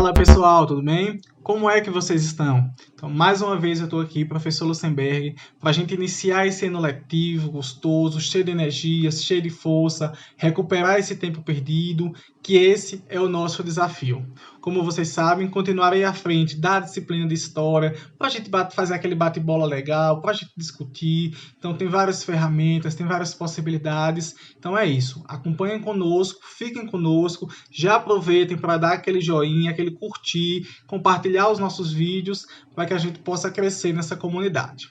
Fala pessoal, tudo bem? Como é que vocês estão? Então, mais uma vez eu estou aqui, professor Luxemberg, para a gente iniciar esse ano letivo, gostoso, cheio de energia, cheio de força, recuperar esse tempo perdido, que esse é o nosso desafio. Como vocês sabem, continuarei à frente da disciplina de História, para a gente fazer aquele bate-bola legal, para a gente discutir. Então, tem várias ferramentas, tem várias possibilidades. Então, é isso. Acompanhem conosco, fiquem conosco, já aproveitem para dar aquele joinha, aquele curtir, compartilhar os nossos vídeos para que a gente possa crescer nessa comunidade.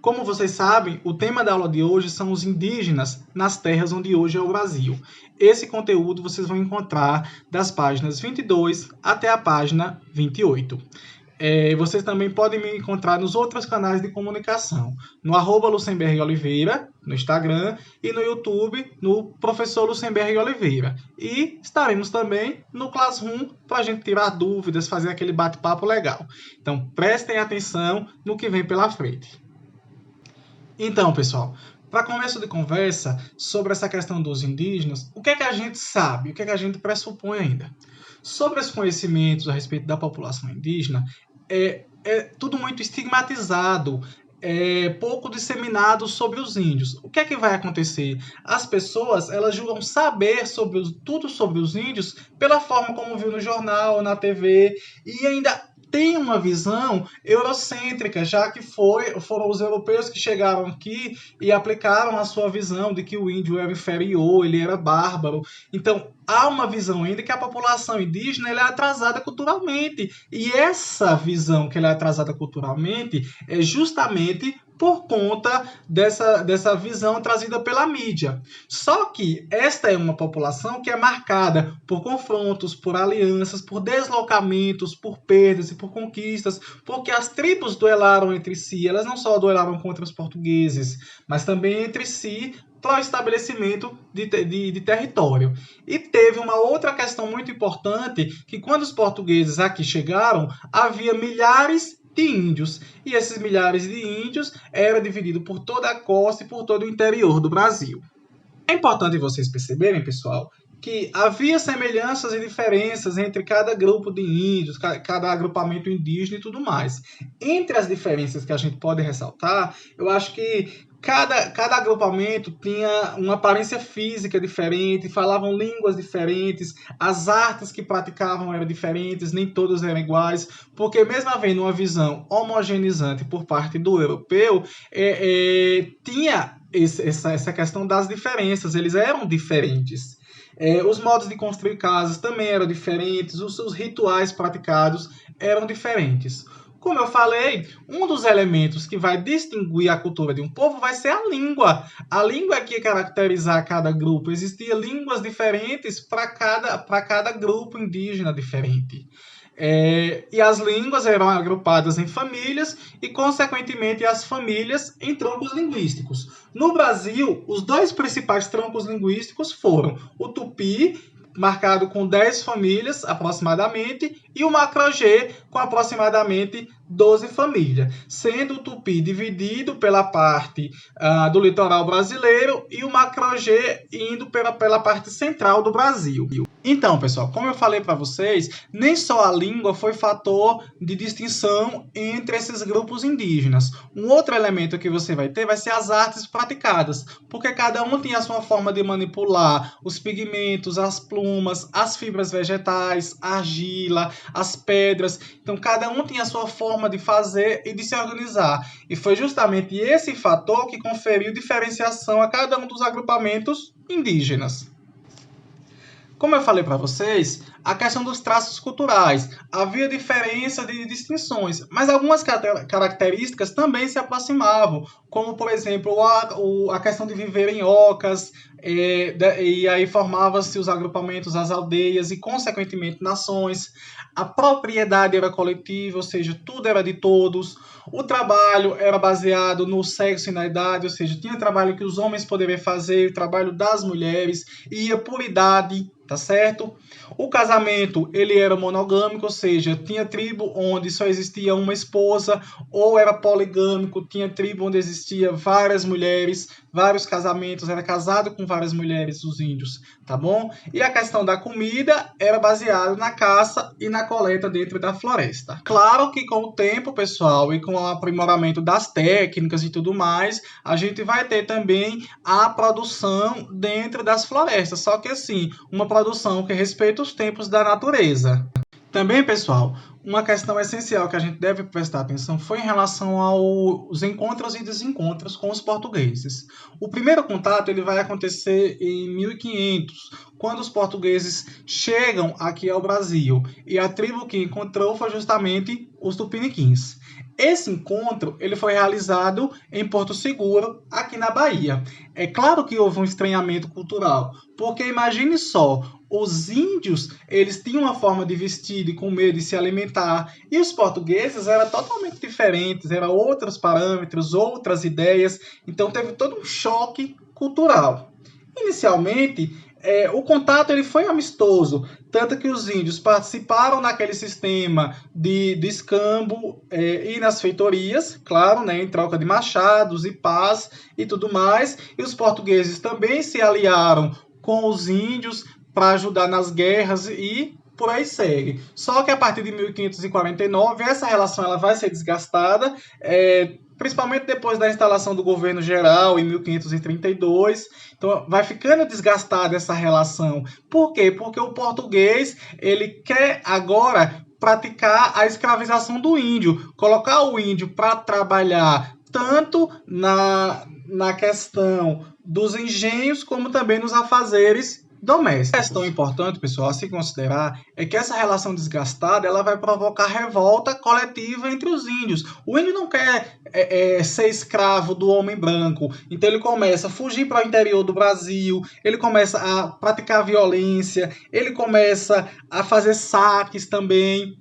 Como vocês sabem, o tema da aula de hoje são os indígenas nas terras onde hoje é o Brasil. Esse conteúdo vocês vão encontrar das páginas 22 até a página 28. Vocês também podem me encontrar nos outros canais de comunicação, no @LuxembergOliveira, no Instagram, e no YouTube, no Professor Luxemberg Oliveira. E estaremos também no Classroom para a gente tirar dúvidas, fazer aquele bate-papo legal. Então, prestem atenção no que vem pela frente. Então, pessoal, para começo de conversa sobre essa questão dos indígenas, o que é que a gente sabe, o que é que a gente pressupõe ainda? Sobre os conhecimentos a respeito da população indígena, é tudo muito estigmatizado, pouco disseminado sobre os índios. O que é que vai acontecer? As pessoas elas julgam saber tudo sobre os índios pela forma como viu no jornal, na TV, e ainda tem uma visão eurocêntrica, já que foram os europeus que chegaram aqui e aplicaram a sua visão de que o índio era inferior, ele era bárbaro. Então, há uma visão ainda que a população indígena ela é atrasada culturalmente. E essa visão que ela é atrasada culturalmente é justamente por conta dessa visão trazida pela mídia. Só que esta é uma população que é marcada por confrontos, por alianças, por deslocamentos, por perdas e por conquistas, porque as tribos duelaram entre si, elas não só duelaram contra os portugueses, mas também entre si para o estabelecimento de território. E teve uma outra questão muito importante, que quando os portugueses aqui chegaram, havia milhares de índios. E esses milhares de índios eram divididos por toda a costa e por todo o interior do Brasil. É importante vocês perceberem, pessoal, que havia semelhanças e diferenças entre cada grupo de índios, cada agrupamento indígena e tudo mais. Entre as diferenças que a gente pode ressaltar, eu acho que cada agrupamento tinha uma aparência física diferente, falavam línguas diferentes, as artes que praticavam eram diferentes, nem todas eram iguais, porque mesmo havendo uma visão homogeneizante por parte do europeu, tinha essa questão das diferenças, eles eram diferentes. Os modos de construir casas também eram diferentes, os rituais praticados eram diferentes. Como eu falei, um dos elementos que vai distinguir a cultura de um povo vai ser a língua. A língua é que ia caracterizar cada grupo. Existiam línguas diferentes para cada grupo indígena diferente. E as línguas eram agrupadas em famílias e, consequentemente, as famílias em troncos linguísticos. No Brasil, os dois principais troncos linguísticos foram o Tupi, marcado com 10 famílias aproximadamente, e o Macro-G com aproximadamente 12 famílias, sendo o Tupi dividido pela parte do litoral brasileiro e o Macro-G indo pela parte central do Brasil. Então, pessoal, como eu falei para vocês, nem só a língua foi fator de distinção entre esses grupos indígenas. Um outro elemento que você vai ter vai ser as artes praticadas, porque cada um tem a sua forma de manipular os pigmentos, as plumas, as fibras vegetais, a argila, as pedras. Então, cada um tem a sua forma de fazer e de se organizar. E foi justamente esse fator que conferiu diferenciação a cada um dos agrupamentos indígenas. Como eu falei para vocês, a questão dos traços culturais. Havia diferença de distinções, mas algumas características também se aproximavam, como, por exemplo, a questão de viver em ocas, e aí formavam-se os agrupamentos, as aldeias e, consequentemente, nações. A propriedade era coletiva, ou seja, tudo era de todos. O trabalho era baseado no sexo e na idade, ou seja, tinha trabalho que os homens poderiam fazer, o trabalho das mulheres, ia por idade, tá certo? O casamento, ele era monogâmico, ou seja, tinha tribo onde só existia uma esposa, ou era poligâmico, tinha tribo onde existia várias mulheres, vários casamentos, era casado com várias mulheres, os índios, tá bom? E a questão da comida era baseada na caça e na coleta dentro da floresta. Claro que com o tempo, pessoal, e com o aprimoramento das técnicas e tudo mais, a gente vai ter também a produção dentro das florestas, só que assim, uma produção que respeita os tempos da natureza. Também, pessoal, uma questão essencial que a gente deve prestar atenção foi em relação aos encontros e desencontros com os portugueses. O primeiro contato ele vai acontecer em 1500, quando os portugueses chegam aqui ao Brasil, e a tribo que encontrou foi justamente os tupiniquins. Esse encontro ele foi realizado em Porto Seguro, aqui na Bahia. É claro que houve um estranhamento cultural, porque imagine só, os índios eles tinham uma forma de vestir, de comer, de se alimentar, e os portugueses eram totalmente diferentes, eram outros parâmetros, outras ideias, então teve todo um choque cultural. Inicialmente, o contato ele foi amistoso, tanto que os índios participaram naquele sistema de escambo e nas feitorias, claro, né, em troca de machados e paz e tudo mais, e os portugueses também se aliaram com os índios para ajudar nas guerras e por aí segue. Só que a partir de 1549, essa relação ela vai ser desgastada, principalmente depois da instalação do governo geral em 1532. Então vai ficando desgastada essa relação. Por quê? Porque o português ele quer agora praticar a escravização do índio, colocar o índio para trabalhar tanto na questão dos engenhos como também nos afazeres domésticos. A questão importante, pessoal, a se considerar é que essa relação desgastada ela vai provocar revolta coletiva entre os índios. O índio não quer ser escravo do homem branco, então ele começa a fugir para o interior do Brasil, ele começa a praticar violência, ele começa a fazer saques também.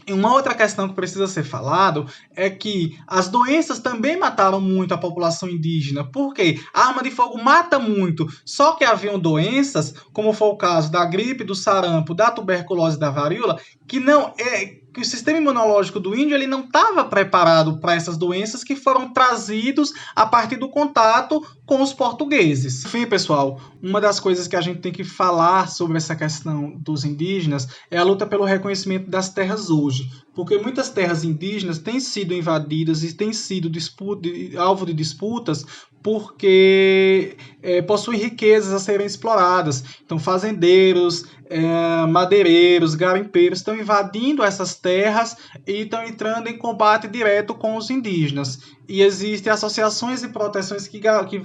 E uma outra questão que precisa ser falado é que as doenças também mataram muito a população indígena. Por quê? A arma de fogo mata muito, só que haviam doenças, como foi o caso da gripe, do sarampo, da tuberculose e da varíola, que o sistema imunológico do índio ele não estava preparado para essas doenças que foram trazidos a partir do contato com os portugueses. Enfim, pessoal, uma das coisas que a gente tem que falar sobre essa questão dos indígenas é a luta pelo reconhecimento das terras hoje, porque muitas terras indígenas têm sido invadidas e têm sido alvo de disputas porque possuem riquezas a serem exploradas. Então, fazendeiros, madeireiros, garimpeiros estão invadindo essas terras e estão entrando em combate direto com os indígenas. E existem associações e proteções que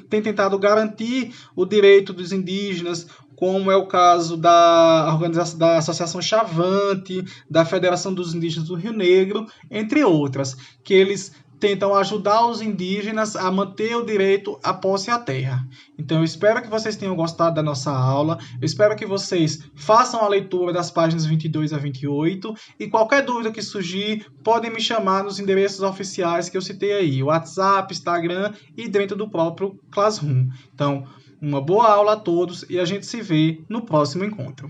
têm tentado garantir o direito dos indígenas, como é o caso da Associação Chavante, da Federação dos Indígenas do Rio Negro, entre outras, que eles tentam ajudar os indígenas a manter o direito à posse à terra. Então, eu espero que vocês tenham gostado da nossa aula, eu espero que vocês façam a leitura das páginas 22 a 28, e qualquer dúvida que surgir, podem me chamar nos endereços oficiais que eu citei aí, WhatsApp, Instagram e dentro do próprio Classroom. Então, uma boa aula a todos e a gente se vê no próximo encontro.